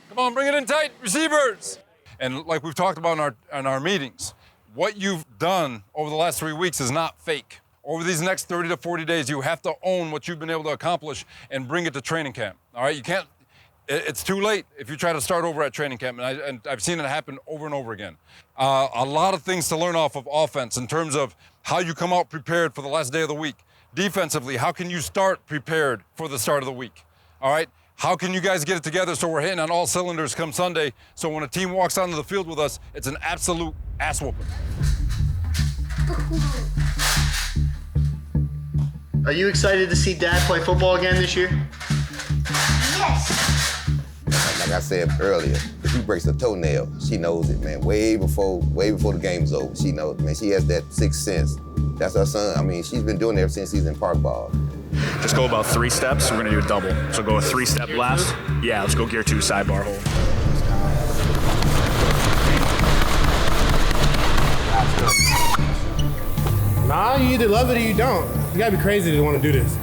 Come on, bring it in tight, receivers. And like we've talked about in our meetings, what you've done over the last 3 weeks is not fake. Over these next 30 to 40 days, you have to own what you've been able to accomplish and bring it to training camp, all right? You can't, it's too late if you try to start over at training camp, and I've seen it happen over and over again. A lot of things to learn off of offense in terms of how you come out prepared for the last day of the week. Defensively, how can you start prepared for the start of the week, all right? How can you guys get it together so we're hitting on all cylinders come Sunday, so when a team walks onto the field with us, it's an absolute ass whooping. Are you excited to see Dad play football again this year? Yes. Like I said earlier, if he breaks a toenail, she knows it, man. Way before the game's over, she knows, man. She has that sixth sense. That's her son. I mean, she's been doing it ever since he's in park ball. Just go about 3 steps. We're gonna do a double. So go a 3-step left. Yeah, let's go gear 2 sidebar hold. Nah, you either love it or you don't. You gotta be crazy to want to do this.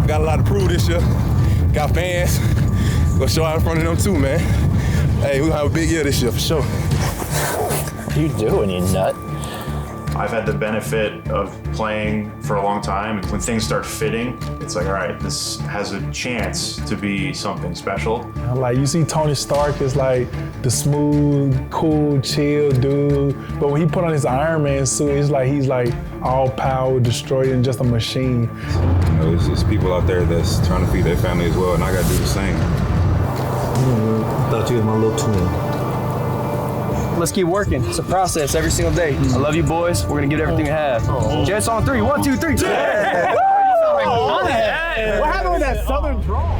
Got a lot to prove this year. Got fans. Gonna show out in front of them too, man. Hey, we're gonna have a big year this year for sure. What are you doing, you nut? I've had the benefit of playing for a long time. When things start fitting, it's like, all right, this has a chance to be something special. Like, you see Tony Stark is like the smooth, cool, chill dude. But when he put on his Iron Man suit, it's like he's like all power, destroyer, and just a machine. You know, it's people out there that's trying to feed their family as well, and I gotta do the same. I thought you was my little twin. Let's keep working. It's a process every single day. I love you, boys. We're gonna give it everything we have. Jets on 3. 1, 2, 3. Yeah. What happened with that southern drawl?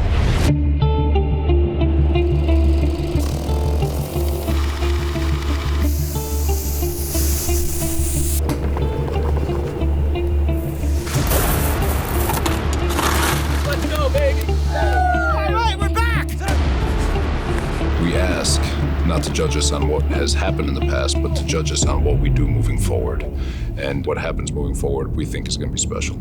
Let's go, baby. All right, we're back. We ask not to judge us on what has happened in the past, but to judge us on what we do moving forward. And what happens moving forward, we think is going to be special.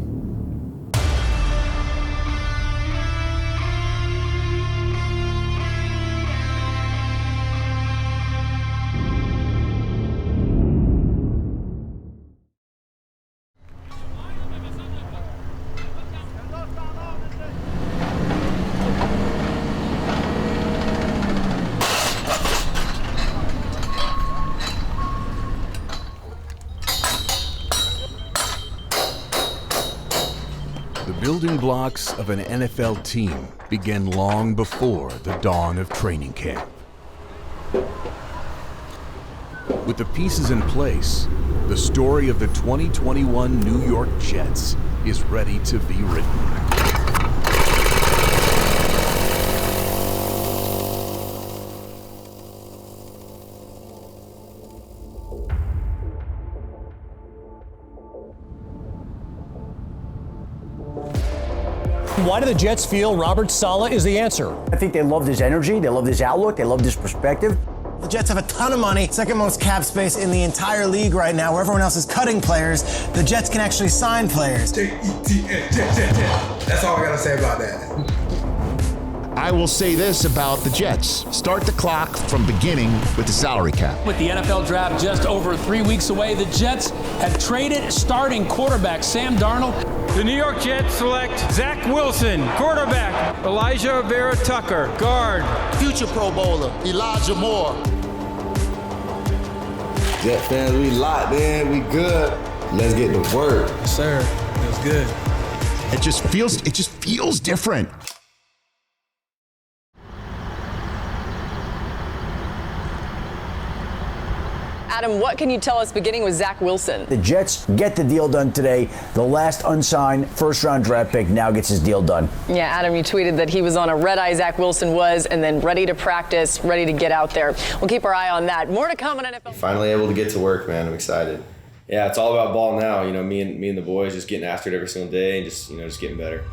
The building blocks of an NFL team began long before the dawn of training camp. With the pieces in place, the story of the 2021 New York Jets is ready to be written. Why do the Jets feel Robert Saleh is the answer? I think they loved his energy, they loved his outlook, they loved his perspective. The Jets have a ton of money, second most cap space in the entire league right now, where everyone else is cutting players. The Jets can actually sign players. Jet. That's all I gotta say about that. I will say this about the Jets. Start the clock from beginning with the salary cap. With the NFL draft just over 3 weeks away, the Jets have traded starting quarterback Sam Darnold. The New York Jets select Zach Wilson, quarterback, Elijah Vera Tucker, guard. Future Pro Bowler, Elijah Moore. Jet fans, we locked in, we good. Let's get to work. Yes, sir. Feels good. It just feels different. Adam, what can you tell us beginning with Zach Wilson? The Jets get the deal done today. The last unsigned first-round draft pick now gets his deal done. Yeah, Adam, you tweeted that he was on a red-eye, Zach Wilson was, and then ready to practice, ready to get out there. We'll keep our eye on that. More to come on NFL. Finally able to get to work, man. I'm excited. Yeah, it's all about ball now. You know, me and the boys just getting after it every single day and just getting better.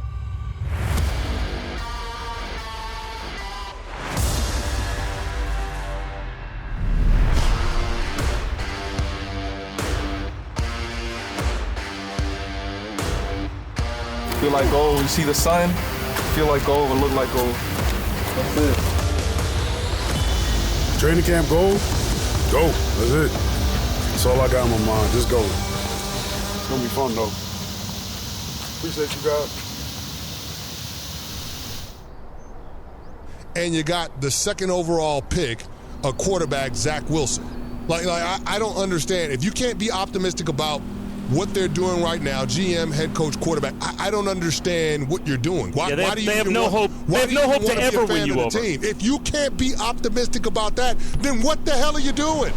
Feel like gold. When you see the sun, feel like gold and look like gold. That's it. Training camp goal? Go. That's it. That's all I got in my mind. Just go. It's gonna be fun though. Appreciate you guys. And you got the second overall pick, a quarterback, Zach Wilson. I don't understand. If you can't be optimistic about what they're doing right now, GM, head coach, quarterback, I don't understand what you're doing. Why do you have no hope? They have no hope to ever win you over. If you can't be optimistic about that, then what the hell are you doing?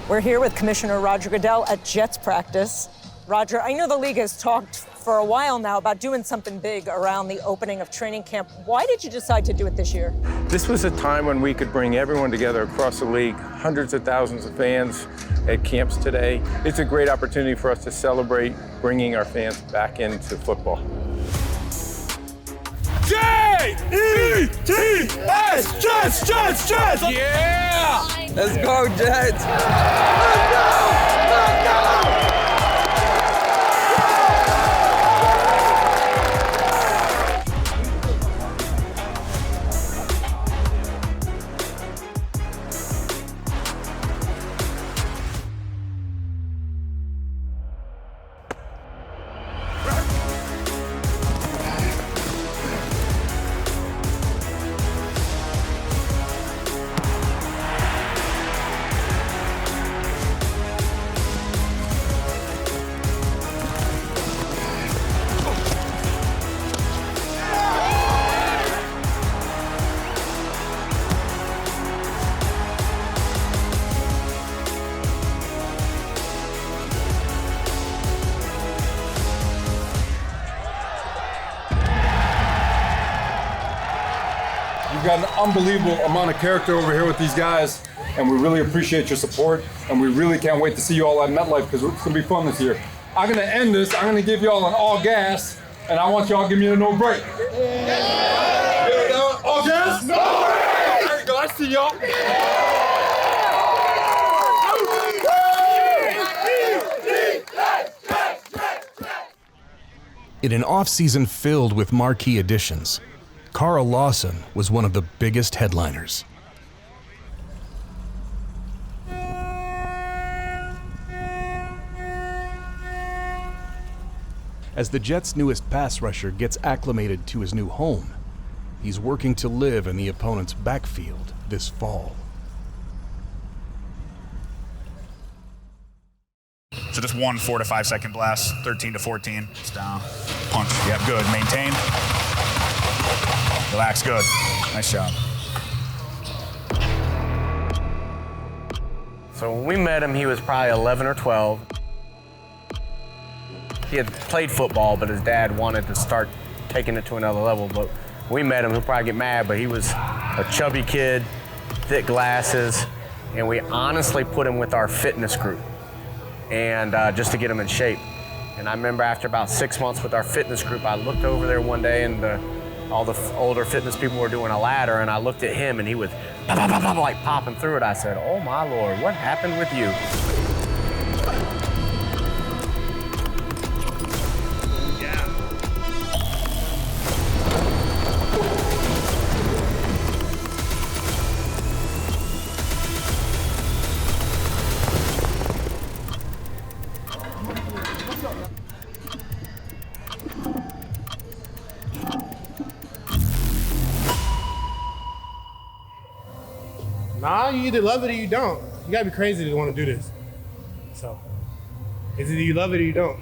We're here with Commissioner Roger Goodell at Jets practice. Roger, I know the league has talked for a while now about doing something big around the opening of training camp. Why did you decide to do it this year? This was a time when we could bring everyone together across the league, hundreds of thousands of fans at camps today. It's a great opportunity for us to celebrate bringing our fans back into football. J-E-T-S! Jets! Jets! Jets! Yeah! Let's go, Jets! Let's go! Let's go! You've got an unbelievable amount of character over here with these guys, and we really appreciate your support, and we really can't wait to see you all at MetLife because it's going to be fun this year. I'm going to end this. I'm going to give you all an all gas, and I want you all to give me a no break. Yeah. All gas? No break! There you go. I see y'all. In an offseason filled with marquee additions, Carl Lawson was one of the biggest headliners. As the Jets' newest pass rusher gets acclimated to his new home, he's working to live in the opponent's backfield this fall. So just one 4 to 5 second blast, 13 to 14. It's down. Punch. Yep, good. Maintain. Relax, good. Nice job. So when we met him, he was probably 11 or 12. He had played football, but his dad wanted to start taking it to another level. But we met him, he'll probably get mad, but he was a chubby kid, thick glasses, and we honestly put him with our fitness group, and just to get him in shape. And I remember after about 6 months with our fitness group, I looked over there one day and all the older fitness people were doing a ladder, and I looked at him and he was like popping through it. I said, oh my Lord, what happened with you? Nah, you either love it or you don't. You gotta be crazy to want to do this. So, it's either you love it or you don't.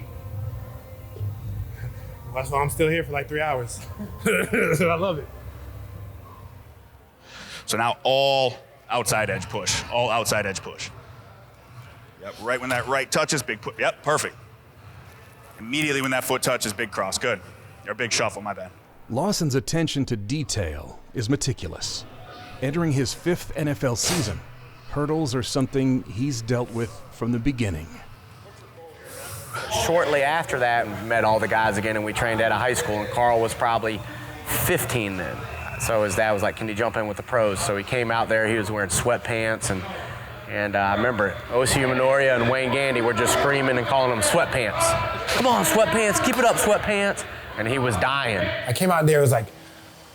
That's why I'm still here for like 3 hours. I love it. So now all outside edge push. All outside edge push. Yep, right when that right touches, big push. Yep, perfect. Immediately when that foot touches, big cross. Good. Or big shuffle, my bad. Lawson's attention to detail is meticulous. Entering his 5th NFL season, hurdles are something he's dealt with from the beginning. Shortly after that, we met all the guys again, and we trained at a high school, and Carl was probably 15 then. So his dad was like, can you jump in with the pros? So he came out there, he was wearing sweatpants, and I remember O.C. Minoria and Wayne Gandy were just screaming and calling them sweatpants. Come on, sweatpants, keep it up, sweatpants. and he was dying. I came out there, it was like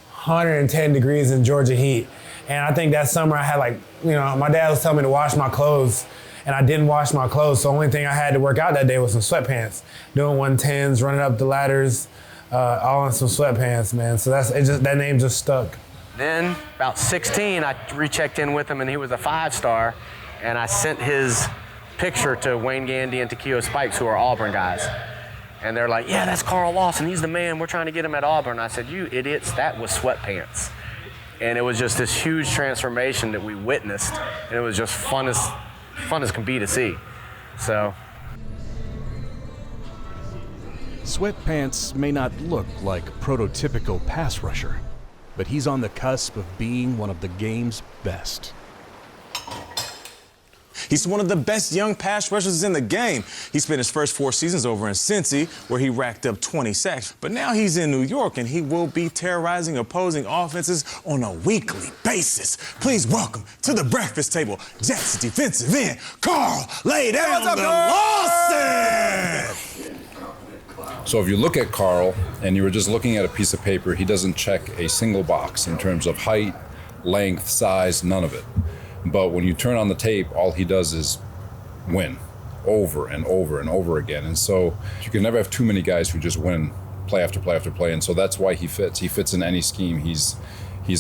110 degrees in Georgia heat. And I think that summer I had my dad was telling me to wash my clothes, and I didn't wash my clothes. So the only thing I had to work out that day was some sweatpants. Doing 110s, running up the ladders, all in some sweatpants, man. So that name just stuck. Then, about 16, I rechecked in with him, and he was a 5-star, and I sent his picture to Wayne Gandy and Takeo Spikes, who are Auburn guys. And they're like, yeah, that's Carl Lawson. He's the man. We're trying to get him at Auburn. I said, you idiots, that was sweatpants. And it was just this huge transformation that we witnessed, and it was just fun as can be to see. So. Sweatpants may not look like a prototypical pass rusher, but he's on the cusp of being one of the game's best. He's one of the best young pass rushers in the game. He spent his first 4 seasons over in Cincy, where he racked up 20 sacks. But now he's in New York, and he will be terrorizing opposing offenses on a weekly basis. Please welcome to the breakfast table, Jets defensive end, Carl Lawson! So if you look at Carl and you were just looking at a piece of paper, he doesn't check a single box in terms of height, length, size, none of it. But when you turn on the tape, all he does is win over and over and over again. And so you can never have too many guys who just win play after play after play. And so that's why he fits. He fits in any scheme. He's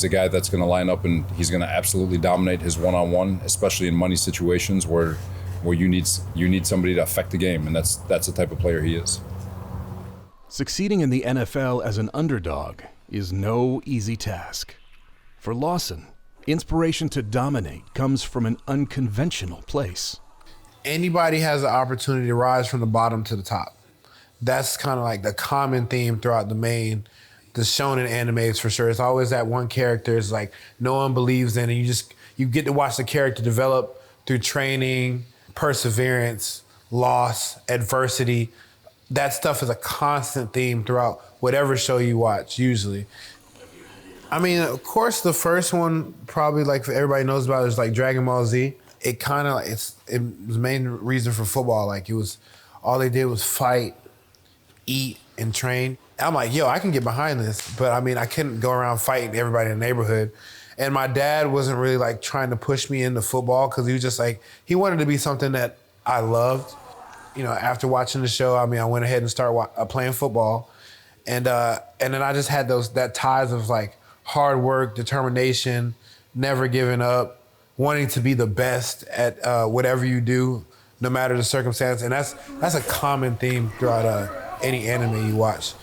a guy that's going to line up and he's going to absolutely dominate his one-on-one, especially in money situations where you need somebody to affect the game. And that's the type of player he is. Succeeding in the NFL as an underdog is no easy task. For Lawson, inspiration to dominate comes from an unconventional place. Anybody has the opportunity to rise from the bottom to the top. That's kind of like the common theme throughout the shonen animes for sure. It's always that one character is like no one believes in, and you get to watch the character develop through training, perseverance, loss, adversity. That stuff is a constant theme throughout whatever show you watch, usually. I mean, of course, the first one probably like everybody knows about is like Dragon Ball Z. It kind of it was the main reason for football. Like all they did was fight, eat, and train. I'm like, yo, I can get behind this, but I mean, I couldn't go around fighting everybody in the neighborhood. And my dad wasn't really like trying to push me into football because he was just like he wanted to be something that I loved. You know, after watching the show, I mean, I went ahead and started playing football, and then I just had that ties of like hard work, determination, never giving up, wanting to be the best at whatever you do, no matter the circumstance. And that's a common theme throughout any anime you watch.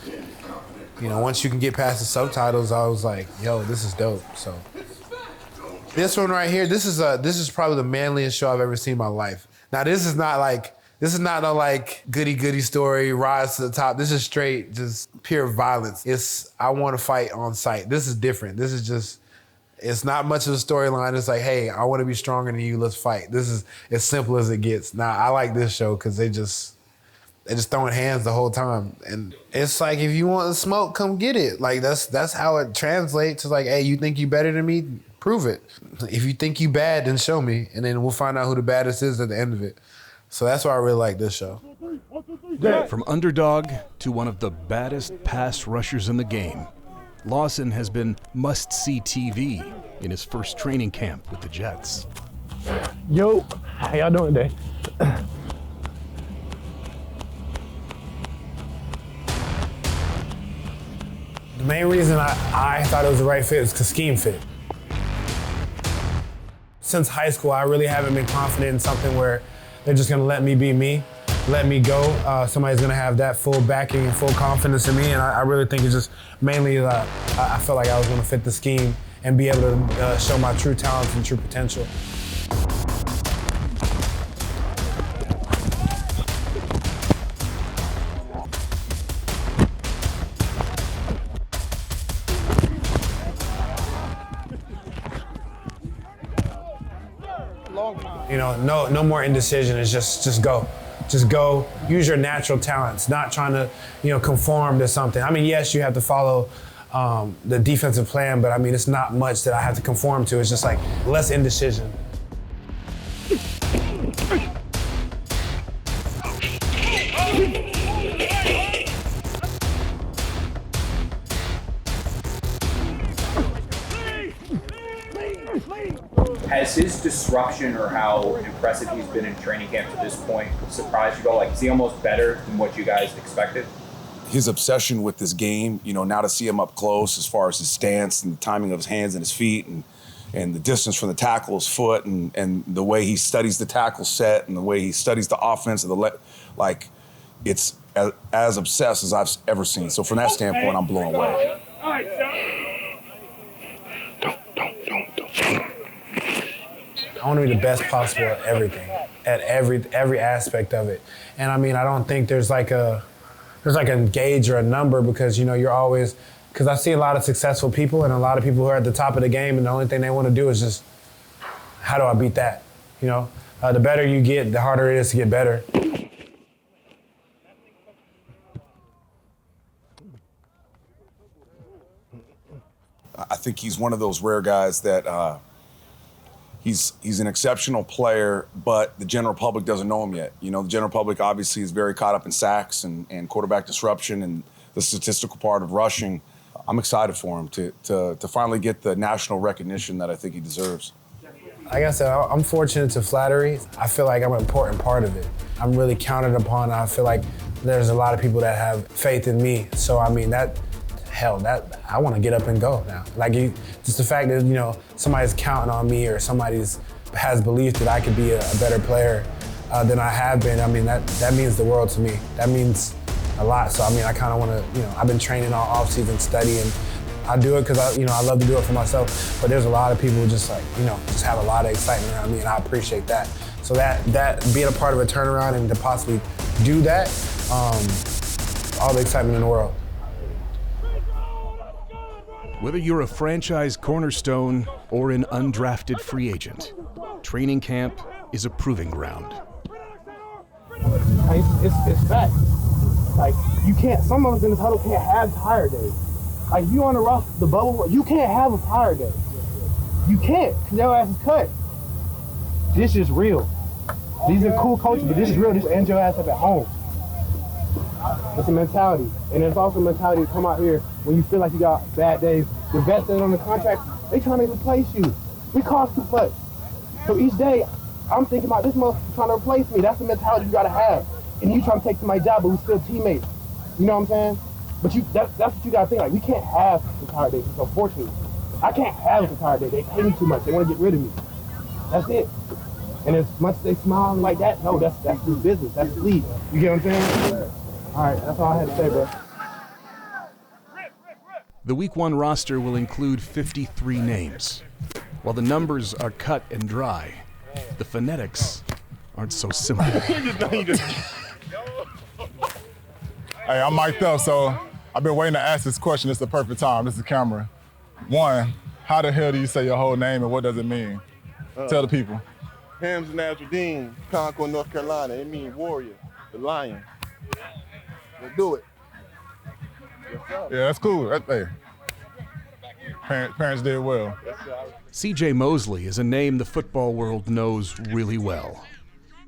You know, once you can get past the subtitles, I was like, yo, this is dope. So this one right here, this is probably the manliest show I've ever seen in my life. Now this is not no like goody story, rise to the top. This is straight, just pure violence. I want to fight on sight. This is different. This is just, it's not much of a storyline. It's like, hey, I want to be stronger than you, let's fight. This is as simple as it gets. Now, I like this show because they just throwing hands the whole time. And it's like, if you want the smoke, come get it. Like, that's how it translates. It's like, hey, you think you better than me? Prove it. If you think you bad, then show me. And then we'll find out who the baddest is at the end of it. So that's why I really like this show. From underdog to one of the baddest pass rushers in the game, Lawson has been must-see TV in his first training camp with the Jets. Yo, how y'all doing today? The main reason I thought it was the right fit is because scheme fit. Since high school, I really haven't been confident in something where they're just gonna let me be me, let me go. Somebody's gonna have that full backing and full confidence in me, and I really think it's just mainly I felt like I was gonna fit the scheme and be able to show my true talents and true potential. You know, no more indecision. It's just go. Just go. Use your natural talents, not trying to, conform to something. I mean, yes, you have to follow the defensive plan, but I mean, it's not much that I have to conform to. It's just like less indecision. Has his disruption or how impressive he's been in training camp to this point surprised you at all? Like, is he almost better than what you guys expected? His obsession with this game, now to see him up close as far as his stance and the timing of his hands and his feet and the distance from the tackle, his foot, and the way he studies the tackle set and the way he studies the offense and it's as obsessed as I've ever seen. So from that standpoint, I'm blown away. I want to be the best possible at everything, at every aspect of it. And I mean, I don't think there's like a gauge or a number because, you're always, because I see a lot of successful people and a lot of people who are at the top of the game and the only thing they want to do is just, how do I beat that? The better you get, the harder it is to get better. I think he's one of those rare guys that he's an exceptional player, but the general public doesn't know him yet. The general public obviously is very caught up in sacks and quarterback disruption and the statistical part of rushing. I'm excited for him to finally get the national recognition that I think he deserves. Like I said, I'm fortunate to flattery. I feel like I'm an important part of it. I'm really counted upon. I feel like there's a lot of people that have faith in me. So, I mean, that I want to get up and go now. Just the fact that, somebody's counting on me or has belief that I could be a better player than I have been, I mean, that means the world to me. That means a lot. So, I mean, I kind of want to, I've been training all offseason, studying. I do it because I love to do it for myself. But there's a lot of people who just just have a lot of excitement around me, and I appreciate that. So that being a part of a turnaround and to possibly do that, all the excitement in the world. Whether you're a franchise cornerstone or an undrafted free agent, training camp is a proving ground. It's fact. You can't, some of us in this huddle can't have tire days. You on the bubble, you can't have a tire day. You can't, because your ass is cut. This is real. These are cool coaches, but this is real. This ends your ass up at home. It's a mentality. And it's also a mentality to come out here when you feel like you got bad days. The vets that are on the contract, they trying to replace you. We cost too much. So each day, I'm thinking about this motherfucker trying to replace me. That's the mentality you gotta have. And you trying to take my job, but we still teammates. You know what I'm saying? But that's what you gotta think. We can't have retired days. It's unfortunate. I can't have a retired day. They pay me too much. They want to get rid of me. That's it. And as much as they smile like that, no, that's his business. That's the league. You get what I'm saying? All right, that's all I had to say, bro. The Week 1 roster will include 53 names. While the numbers are cut and dry, the phonetics aren't so simple. Hey, I'm mic'd up, so I've been waiting to ask this question. It's the perfect time. This is the camera. One, how the hell do you say your whole name and what does it mean? Tell the people. Hams Nasruddin, Concord, North Carolina. It means warrior, the lion. Let's do it. Yeah, that's cool. Hey. Parents did well. C.J. Mosley is a name the football world knows really well.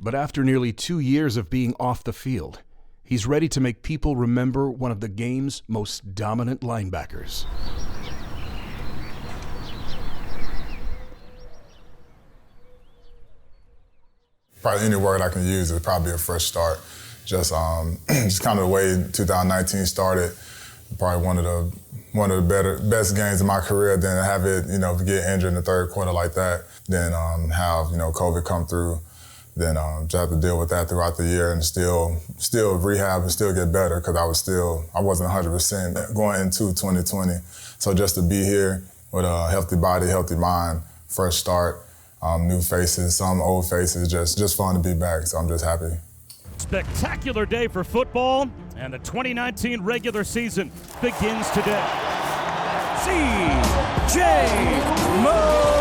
But after nearly 2 years of being off the field, he's ready to make people remember one of the game's most dominant linebackers. Probably any word I can use is probably a fresh start. Just kind of the way 2019 started. Probably one of the best games of my career. Then have it, get injured in the third quarter like that. Then have COVID come through. Then just have to deal with that throughout the year and still rehab and still get better because I wasn't 100% going into 2020. So just to be here with a healthy body, healthy mind, fresh start, new faces, some old faces, just fun to be back. So I'm just happy. Spectacular day for football, and the 2019 regular season begins today. C.J. Mosley.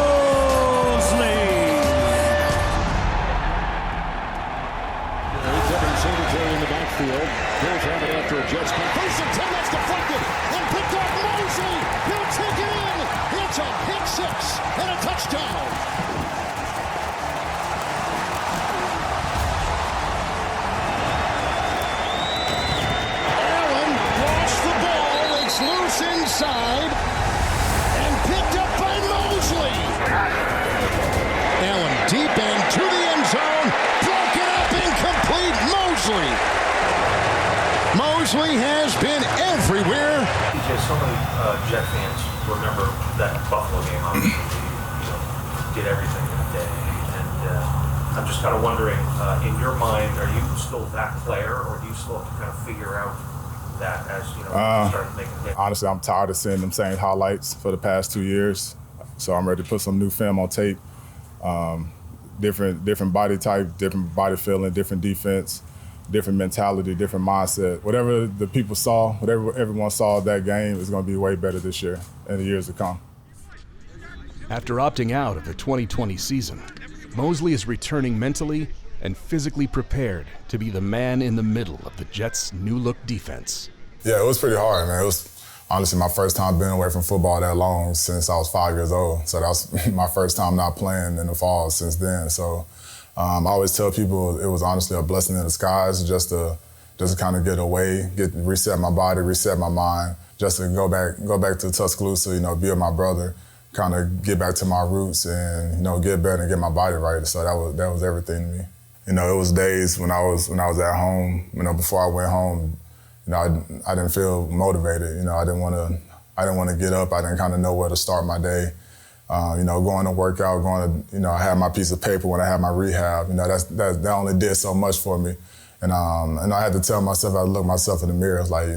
Singletary in the backfield. Bills have it after a Jets punt. First and 10, that's deflected and picked off Mosley. He'll take it in. It's a pick six and a touchdown. Allen lost the ball. It's loose inside and picked up by Mosley. Mosley has been everywhere. C.J., so many Jet fans remember that Buffalo game. Obviously, did everything that day. And I'm just kind of wondering, in your mind, are you still that player, or do you still have to kind of figure out that as start making hits? Honestly, I'm tired of seeing them same highlights for the past 2 years. So I'm ready to put some new film on tape. Different body type, different body feeling, different defense, different mentality, different mindset. Whatever the people saw, whatever everyone saw that game is going to be way better this year and the years to come. After opting out of the 2020 season, Mosley is returning mentally and physically prepared to be the man in the middle of the Jets' new-look defense. Yeah, it was pretty hard, man. It was honestly my first time being away from football that long since I was 5 years old. So that was my first time not playing in the fall since then. So I always tell people it was honestly a blessing in disguise just to kind of get away, reset my body, reset my mind, just to go back to Tuscaloosa, be with my brother, kind of get back to my roots and, get better and get my body right. So that was everything to me. It was days when I was at home, before I went home, I didn't feel motivated. I didn't want to get up. I didn't kind of know where to start my day. Going to work out, I had my piece of paper when I had my rehab. That only did so much for me. And I had to tell myself, I look myself in the mirror, it's like,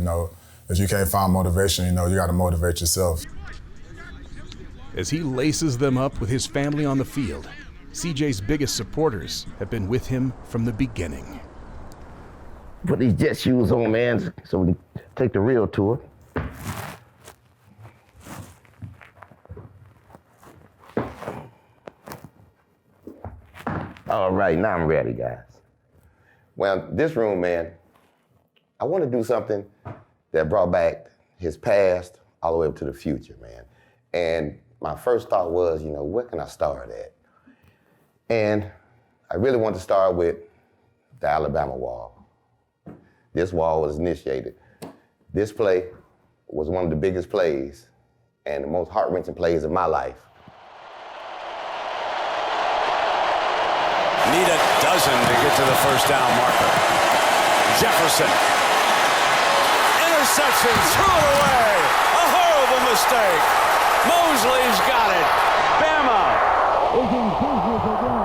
if you can't find motivation, you got to motivate yourself. As he laces them up with his family on the field, CJ's biggest supporters have been with him from the beginning. Put these Jet shoes on, man, so we can take the real tour. All right, now I'm ready, guys. Well, this room, man, I want to do something that brought back his past all the way up to the future, man. And my first thought was, where can I start at? And I really want to start with the Alabama wall. This wall was initiated. This play was one of the biggest plays and the most heart-wrenching plays of my life. Need a dozen to get to the first down marker. Jefferson. Interception, threw it away. A horrible mistake. Mosley's got it. Bama is in business again.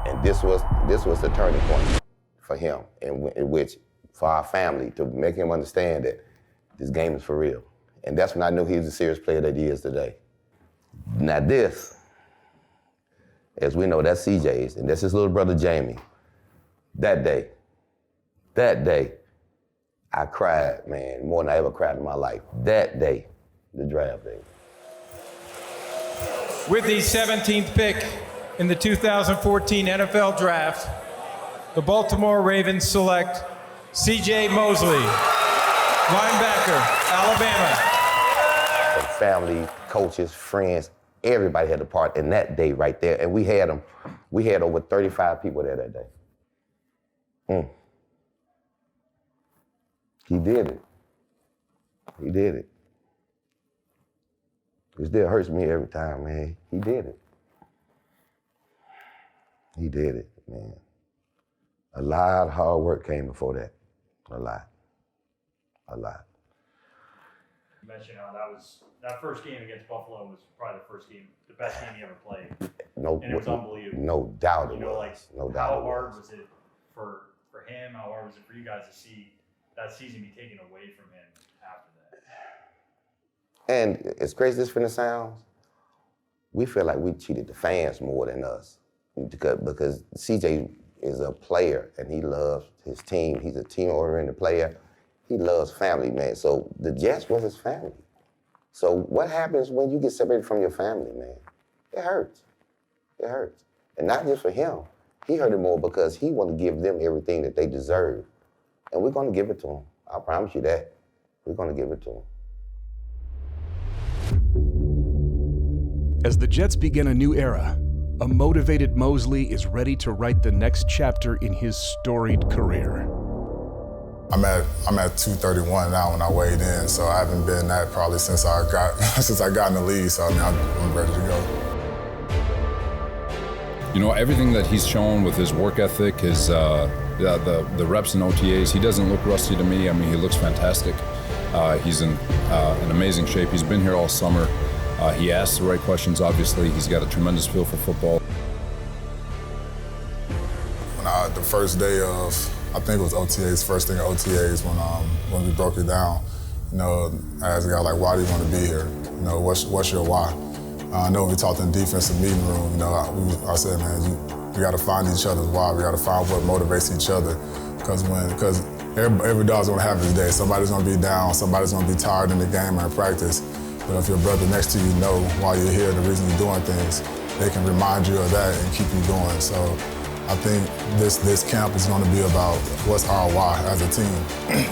And this was the turning point for him, in which for our family, to make him understand that this game is for real. And that's when I knew he was a serious player that he is today. Now this, as we know, that's C.J.'s, and that's his little brother Jamie. That day, I cried, man, more than I ever cried in my life. That day, the draft day. With the 17th pick in the 2014 NFL Draft, the Baltimore Ravens select C.J. Mosley, linebacker, Alabama. And family, coaches, friends, everybody had a part in that day right there. And we had over 35 people there that day. He did it. He did it. It still hurts me every time, man. He did it. He did it, man. A lot of hard work came before that. A lot. You mentioned how that first game against Buffalo was probably the best game you ever played. And it was unbelievable. No doubt it was. How hard was it for him? How hard was it for you guys to see that season be taken away from him after that? And as crazy as this sounds, we feel like we cheated the fans more than us. Because CJ is a player and he loves his team. He's a team-oriented player. He loves family, man. So the Jets was his family. So what happens when you get separated from your family, man? It hurts. It hurts. And not just for him. He hurt it more because he wanted to give them everything that they deserve. And we're going to give it to him. I promise you that. We're going to give it to him. As the Jets begin a new era, a motivated Mosley is ready to write the next chapter in his storied career. I'm at 231 now when I weighed in, so I haven't been that probably since I got in the league. So I mean, I'm ready to go. You know, everything that he's shown with his work ethic, his the reps and OTAs, he doesn't look rusty to me. I mean, he looks fantastic. He's in amazing shape. He's been here all summer. He asks the right questions, obviously. He's got a tremendous feel for football. The first day of, I think it was OTAs, first thing of OTAs when we broke it down, you know, I asked the guy, like, why do you want to be here? You know, what's your why? I know we talked in the defensive meeting room, you know, I said, man, we got to find each other's why. We got to find what motivates each other. Because every dog's going to have his day. Somebody's going to be down, somebody's going to be tired in the game or in practice. But if your brother next to you know why you're here, the reason you're doing things, they can remind you of that and keep you going. So I think this camp is going to be about what's our why as a team.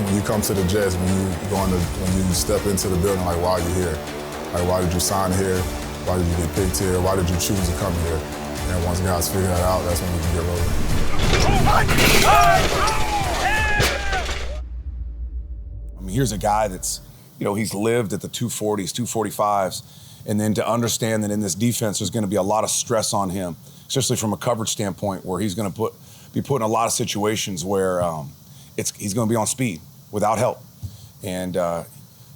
When you come to the Jets, when you step into the building, like, why are you here? Like, why did you sign here? Why did you get picked here? Why did you choose to come here? And once guys figure that out, that's when we can get rolling. I mean, here's a guy that's, you know, he's lived at the 240s, 245s, and then to understand that in this defense there's going to be a lot of stress on him, especially from a coverage standpoint, where he's going to be put in a lot of situations where he's going to be on speed without help. And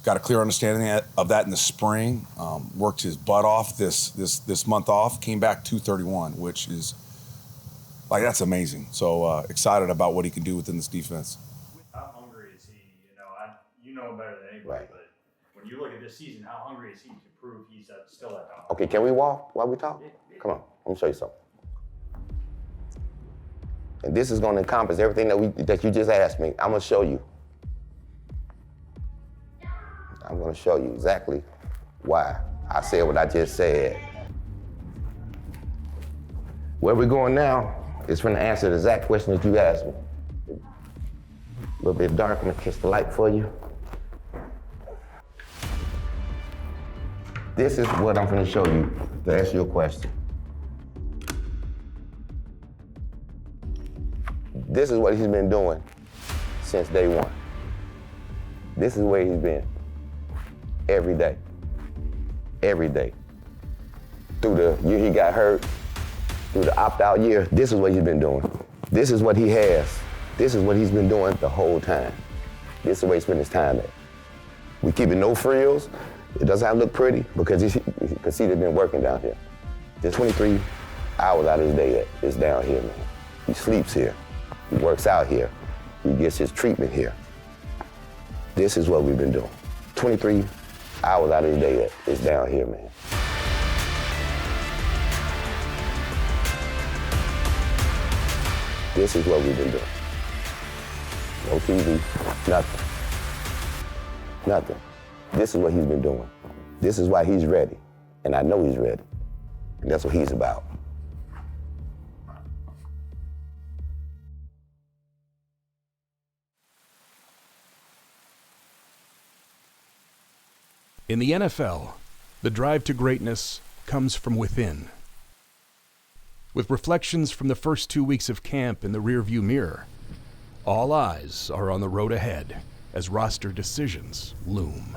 got a clear understanding of that in the spring. Worked his butt off this month off. Came back 231, which is like, that's amazing. So excited about what he can do within this defense. How hungry is he? You know him better than anybody, Right. but when you look at this season, how hungry is he to prove he's still at top? Okay, can we walk while we talk? Come on, let me show you something. And this is going to encompass everything that you just asked me. I'm going to show you. I'm going to show you exactly why I said what I just said. Where we're going now is from the answer to the exact question that you asked me. A little bit dark, I'm going to catch the light for you. This is what I'm going to show you to answer your question. This is what he's been doing since day one. This is where he's been. Every day. Every day. Through the year he got hurt, through the opt-out year, this is what he's been doing. This is what he has. This is what he's been doing the whole time. This is where he spent his time at. We keep it no frills. It doesn't have to look pretty because he's been working down here. There's 23 hours out of his day is down here, man. He sleeps here. He works out here. He gets his treatment here. This is what we've been doing. 23 hours out of his day is down here, man. This is what we've been doing. No TV, nothing. Nothing. This is what he's been doing. This is why he's ready. And I know he's ready. And that's what he's about. In the NFL, the drive to greatness comes from within. With reflections from the first 2 weeks of camp in the rearview mirror, all eyes are on the road ahead as roster decisions loom.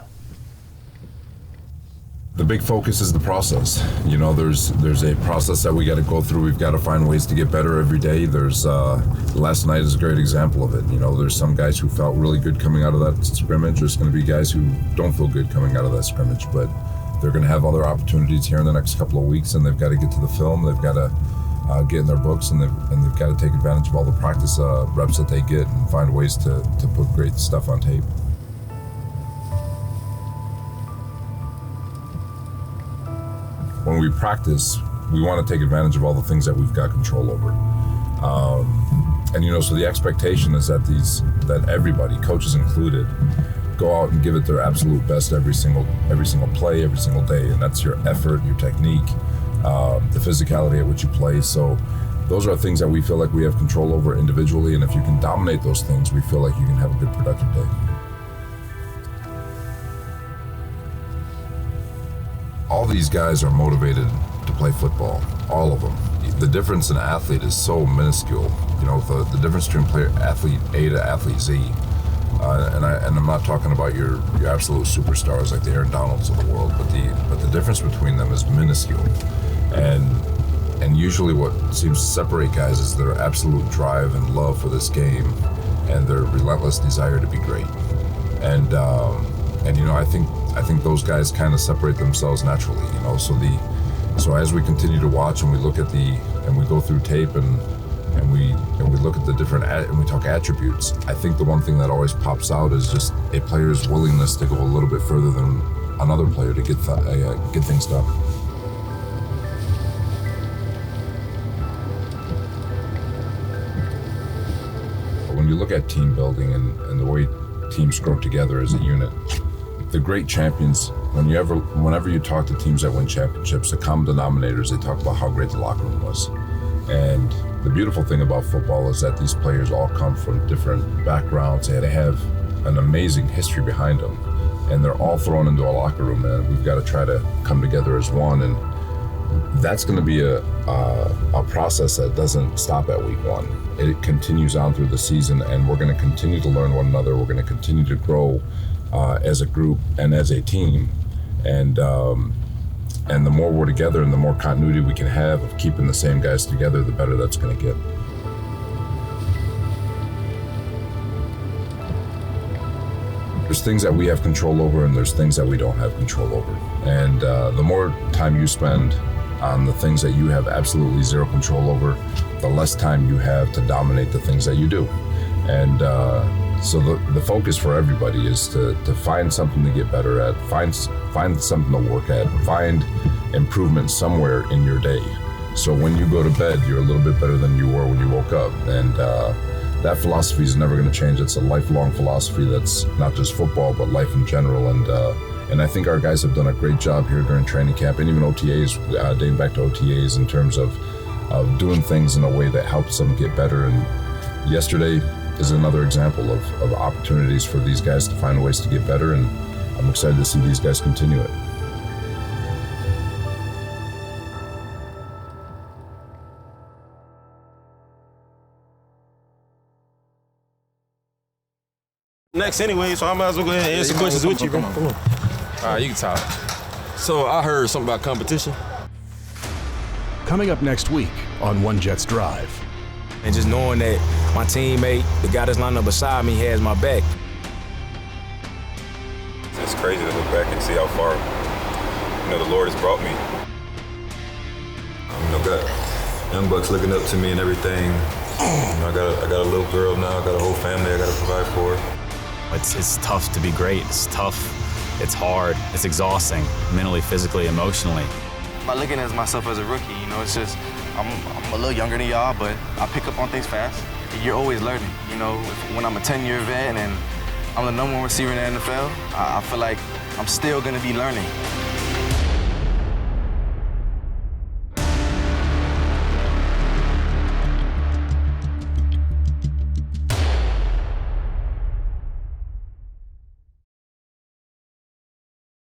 The big focus is the process. You know, there's a process that we got to go through. We've got to find ways to get better every day. Last night is a great example of it. You know, there's some guys who felt really good coming out of that scrimmage. There's going to be guys who don't feel good coming out of that scrimmage, but they're going to have other opportunities here in the next couple of weeks, and they've got to get to the film. They've got to get in their books, and they've got to take advantage of all the practice reps that they get and find ways to put great stuff on tape. When we practice, we want to take advantage of all the things that we've got control over. And you know, so the expectation is that everybody, coaches included, go out and give it their absolute best every single play, every single day. And that's your effort, your technique, the physicality at which you play. So those are things that we feel like we have control over individually. And if you can dominate those things, we feel like you can have a good, productive day. All these guys are motivated to play football, all of them. The difference in athlete is so minuscule. You know, the difference between athlete A to athlete Z And I'm not talking about your absolute superstars like the Aaron Donalds of the world, but the difference between them is minuscule. And usually what seems to separate guys is their absolute drive and love for this game and their relentless desire to be great. And you know, I think those guys kind of separate themselves naturally, you know. So as we continue to watch and we look at and we go through tape and we look at the different and we talk attributes, I think the one thing that always pops out is just a player's willingness to go a little bit further than another player to get things done. When you look at team building and the way teams grow together as a unit, the great champions, whenever you talk to teams that win championships, the common denominators, they talk about how great the locker room was. And the beautiful thing about football is that these players all come from different backgrounds. They have an amazing history behind them, and they're all thrown into a locker room, and we've got to try to come together as one. And that's going to be a process that doesn't stop at week one. It continues on through the season, and we're going to continue to learn one another. We're going to continue to grow as a group and as a team. And the more we're together and the more continuity we can have of keeping the same guys together, the better that's going to get. There's things that we have control over and there's things that we don't have control over. And the more time you spend on the things that you have absolutely zero control over, the less time you have to dominate the things that you do. And so the focus for everybody is to find something to get better at, find something to work at, find improvement somewhere in your day. So when you go to bed, you're a little bit better than you were when you woke up. And that philosophy is never going to change. It's a lifelong philosophy that's not just football, but life in general. And I think our guys have done a great job here during training camp and even OTAs, dating back to OTAs, in terms of doing things in a way that helps them get better. And yesterday is another example of opportunities for these guys to find ways to get better, and I'm excited to see these guys continue it. Next anyway, so I might as well go ahead and answer questions with you, bro. Come on. All right, you can talk. So I heard something about competition. Coming up next week on One Jets Drive. And just knowing that my teammate, the guy that's lined up beside me, has my back. It's crazy to look back and see how far, the Lord has brought me. Got young bucks looking up to me and everything. I got a little girl now. I got a whole family I got to provide for. It's tough to be great. It's tough. It's hard. It's exhausting, mentally, physically, emotionally. I'm not looking at myself as a rookie. It's just I'm a little younger than y'all, but I pick up on things fast. You're always learning. When I'm a 10-year vet and I'm the #1 receiver in the NFL, I feel like I'm still gonna be learning.